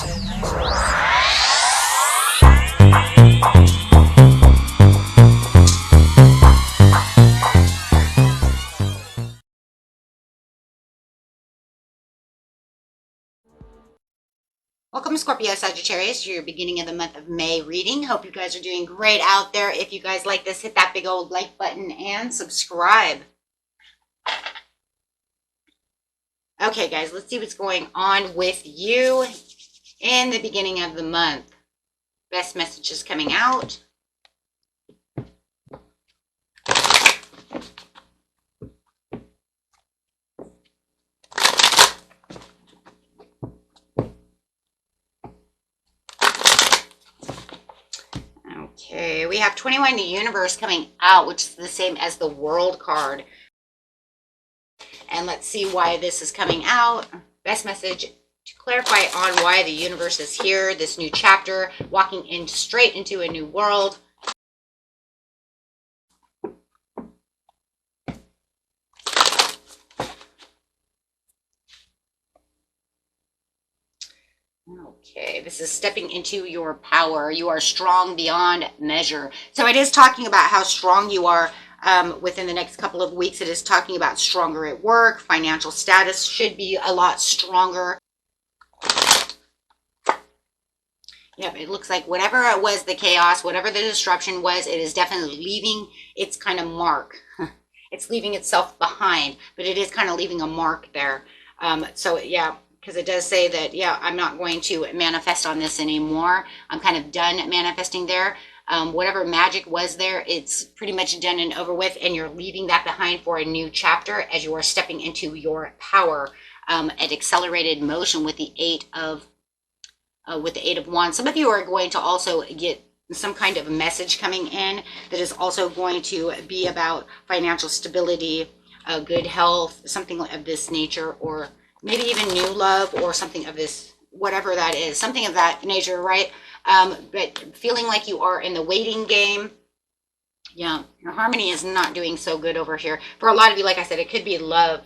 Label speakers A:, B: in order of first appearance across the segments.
A: Welcome, Scorpio, Sagittarius, to your beginning of the month of May reading. Hope you guys are doing great out there. If you guys like this, hit that big old like button and subscribe. Okay, guys, let's see what's going on with you in the beginning of the month. Best messages coming out. Okay, we have 21 the universe coming out, which is the same as the world card. And let's see why this is coming out. Best message to clarify on why the universe is here, this new chapter, walking in straight into a new world. Okay, this is stepping into your power. You are strong beyond measure. So it is talking about how strong you are within the next couple of weeks. It is talking about stronger at work. Financial status should be a lot stronger. Yep, it looks like whatever it was, the chaos, whatever the disruption was, it is definitely leaving its kind of mark. It's leaving itself behind, but it is kind of leaving a mark there. So yeah. Because it does say that, yeah, I'm not going to manifest on this anymore. I'm kind of done manifesting there. Whatever magic was there, it's pretty much done and over with, and you're leaving that behind for a new chapter as you are stepping into your power at accelerated motion with the Eight of Wands. Some of you are going to also get some kind of a message coming in that is also going to be about financial stability, good health, something of this nature, or maybe even new love or something of this, whatever that is, something of that nature, right? But feeling like you are in the waiting game. Yeah, your harmony is not doing so good over here. For a lot of you, like I said, it could be love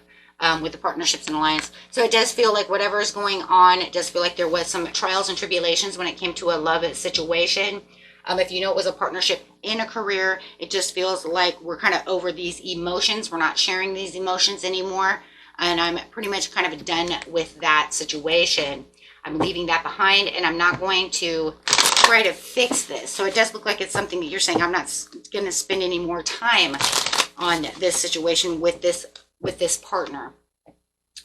A: with the partnerships and alliance. So it does feel like whatever is going on, it does feel like there was some trials and tribulations when it came to a love situation. If you know it was a partnership in a career, it just feels like we're kind of over these emotions. We're not sharing these emotions anymore. And I'm pretty much kind of done with that situation. I'm leaving that behind, and I'm not going to try to fix this. So it does look like it's something that you're saying, I'm not going to spend any more time on this situation with this partner.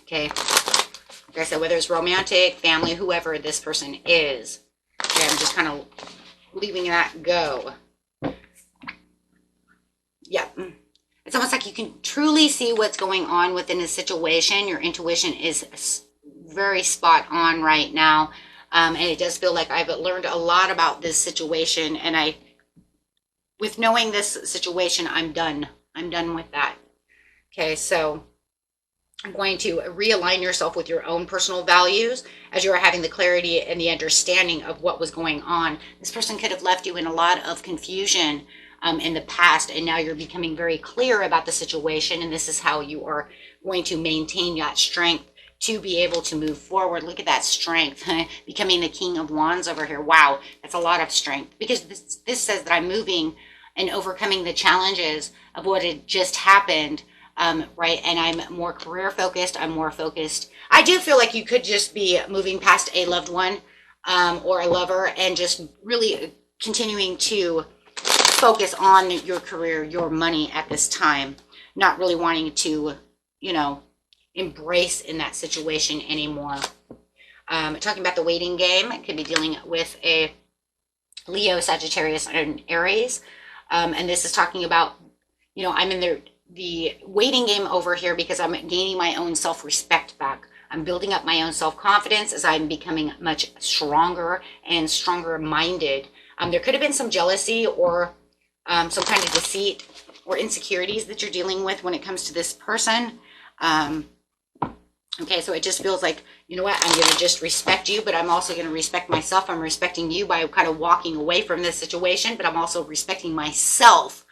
A: Okay. Like I said, whether it's romantic, family, whoever this person is. Okay, I'm just kind of leaving that go. Yeah. It's almost like you can truly see what's going on within a situation. Your intuition is very spot on right now. And it does feel like I've learned a lot about this situation. And with knowing this situation, I'm done. I'm done with that. Okay, so I'm going to realign yourself with your own personal values as you are having the clarity and the understanding of what was going on. This person could have left you in a lot of confusion in the past, and now you're becoming very clear about the situation, and this is how you are going to maintain that strength to be able to move forward. Look at that strength, becoming the King of Wands over here. Wow, that's a lot of strength, because this says that I'm moving and overcoming the challenges of what had just happened, right? And I'm more career focused. I'm more focused. I do feel like you could just be moving past a loved one or a lover and just really continuing to focus on your career, your money at this time, not really wanting to, embrace in that situation anymore. Talking about the waiting game, it could be dealing with a Leo, Sagittarius, and Aries. And this is talking about, I'm in the waiting game over here because I'm gaining my own self-respect back. I'm building up my own self-confidence as I'm becoming much stronger and stronger minded. There could have been some jealousy or some kind of deceit or insecurities that you're dealing with when it comes to this person. Okay, so it just feels like, you know what, I'm going to just respect you, but I'm also going to respect myself. I'm respecting you by kind of walking away from this situation, but I'm also respecting myself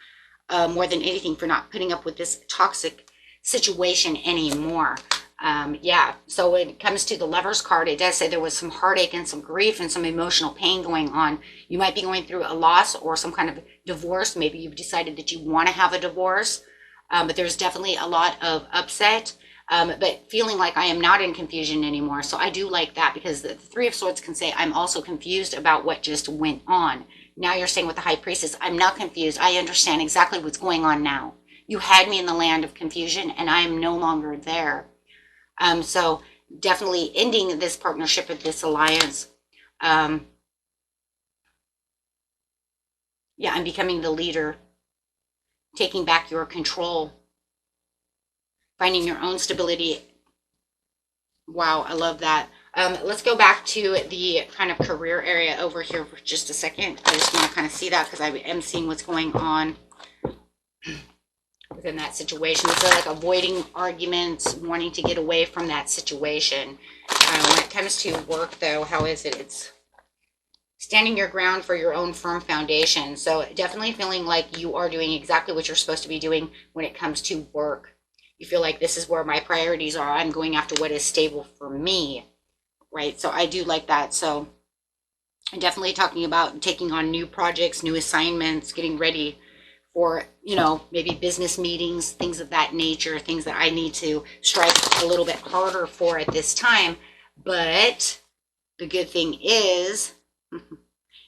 A: more than anything for not putting up with this toxic situation anymore. Yeah, so when it comes to the Lover's card, it does say there was some heartache and some grief and some emotional pain going on. You might be going through a loss or some kind of divorce. Maybe you've decided that you want to have a divorce, but there's definitely a lot of upset, but feeling like I am not in confusion anymore. So I do like that, because the Three of Swords can say, I'm also confused about what just went on. Now you're saying with the High Priestess, I'm not confused. I understand exactly what's going on now. You had me in the land of confusion and I am no longer there. So definitely ending this partnership with this alliance. Yeah, I'm becoming the leader, taking back your control, finding your own stability. Wow, I love that. Let's go back to the kind of career area over here for just a second. I just want to kind of see that, because I am seeing what's going on within that situation. It's like avoiding arguments, wanting to get away from that situation. When it comes to work, though, how is it? It's standing your ground for your own firm foundation. So definitely feeling like you are doing exactly what you're supposed to be doing when it comes to work. You feel like this is where my priorities are. I'm going after what is stable for me, right? So I do like that. So I'm definitely talking about taking on new projects, new assignments, getting ready for, you know, maybe business meetings, things of that nature, things that I need to strive a little bit harder for at this time. But the good thing is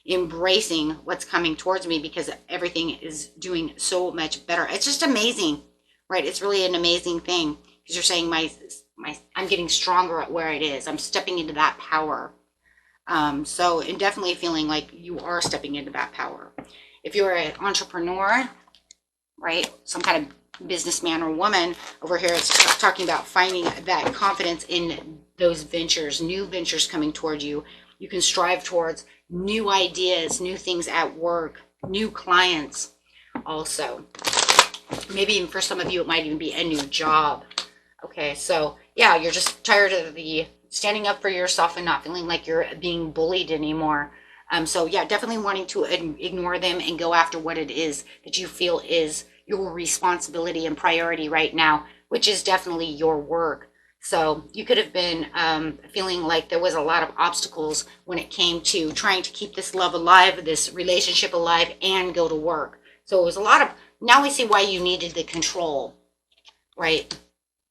A: embracing what's coming towards me, because everything is doing so much better. It's just amazing, right? It's really an amazing thing, because you're saying I'm getting stronger at where it is. I'm stepping into that power. So and definitely feeling like you are stepping into that power. If you're an entrepreneur, right, some kind of businessman or woman, over here it's talking about finding that confidence in those ventures, new ventures coming toward you. You can strive towards new ideas, new things at work, new clients also. Maybe even for some of you, it might even be a new job. Okay, so yeah, you're just tired of the standing up for yourself and not feeling like you're being bullied anymore. So yeah, definitely wanting to ignore them and go after what it is that you feel is your responsibility and priority right now, which is definitely your work. So you could have been feeling like there was a lot of obstacles when it came to trying to keep this love alive, this relationship alive, and go to work. So it was a lot of, now we see why you needed the control, right?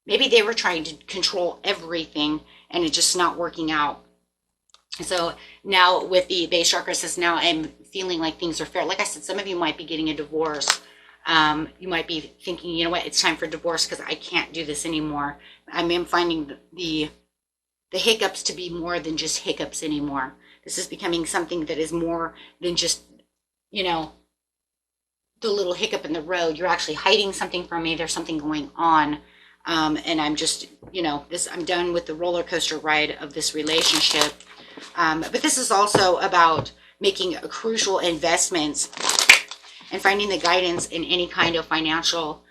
A: Maybe they were trying to control everything and it's just not working out. So now with the base chakra says, now I'm feeling like things are fair. Like I said, some of you might be getting a divorce. You might be thinking, you know what, it's time for divorce because I can't do this anymore. I'm finding the hiccups to be more than just hiccups anymore. This is becoming something that is more than just, you know, the little hiccup in the road. You're actually hiding something from me. There's something going on. And I'm just, you know, I'm done with the roller coaster ride of this relationship. But this is also about making crucial investments and finding the guidance in any kind of financial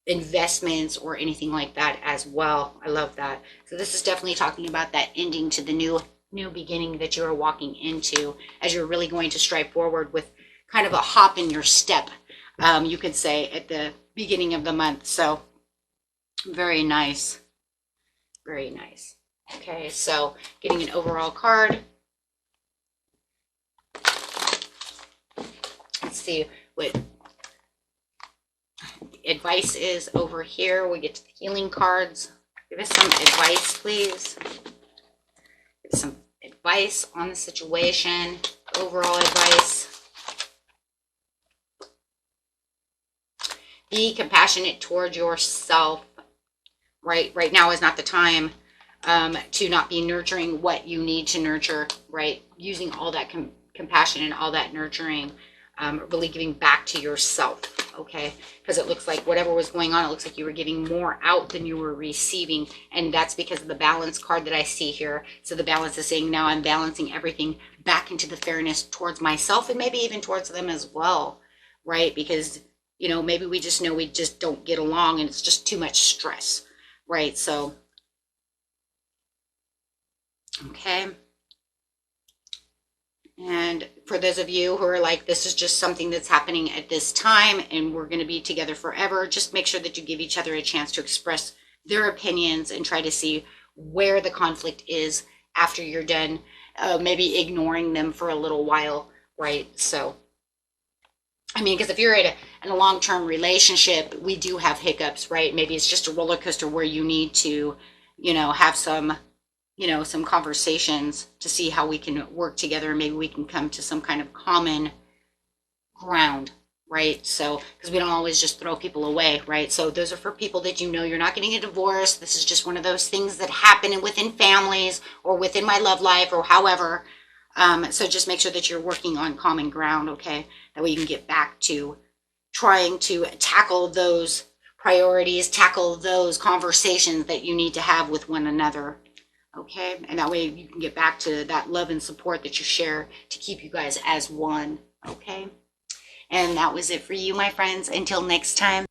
A: investments or anything like that as well. I love that. So this is definitely talking about that ending to the new beginning that you are walking into, as you're really going to strive forward with kind of a hop in your step, you could say, at the beginning of the month. So very nice. Very nice. Okay, so getting an overall card. Let's see what advice is over here. We get to the healing cards. Give us some advice, please. Give us some advice on the situation. Overall advice. Be compassionate toward yourself. Right now is not the time to not be nurturing what you need to nurture, right? Using all that compassion and all that nurturing, really giving back to yourself, okay? Because it looks like whatever was going on, it looks like you were giving more out than you were receiving, and that's because of the balance card that I see here. So the balance is saying, now I'm balancing everything back into the fairness towards myself and maybe even towards them as well, right? Because, you know, maybe we just know we just don't get along and it's just too much stress, right? So okay. And for those of you who are like, this is just something that's happening at this time and we're going to be together forever, just make sure that you give each other a chance to express their opinions and try to see where the conflict is after you're done, maybe ignoring them for a little while, right? So, I mean, because if you're in a long-term relationship, we do have hiccups, right? Maybe it's just a roller coaster where you need to, have some, some conversations to see how we can work together. Maybe we can come to some kind of common ground, right? So, because we don't always just throw people away, right? So those are for people that you're not getting a divorce. This is just one of those things that happen within families or within my love life or however. So just make sure that you're working on common ground, okay? That way you can get back to trying to tackle those priorities, tackle those conversations that you need to have with one another, okay? And that way you can get back to that love and support that you share to keep you guys as one, okay? And that was it for you, my friends. Until next time.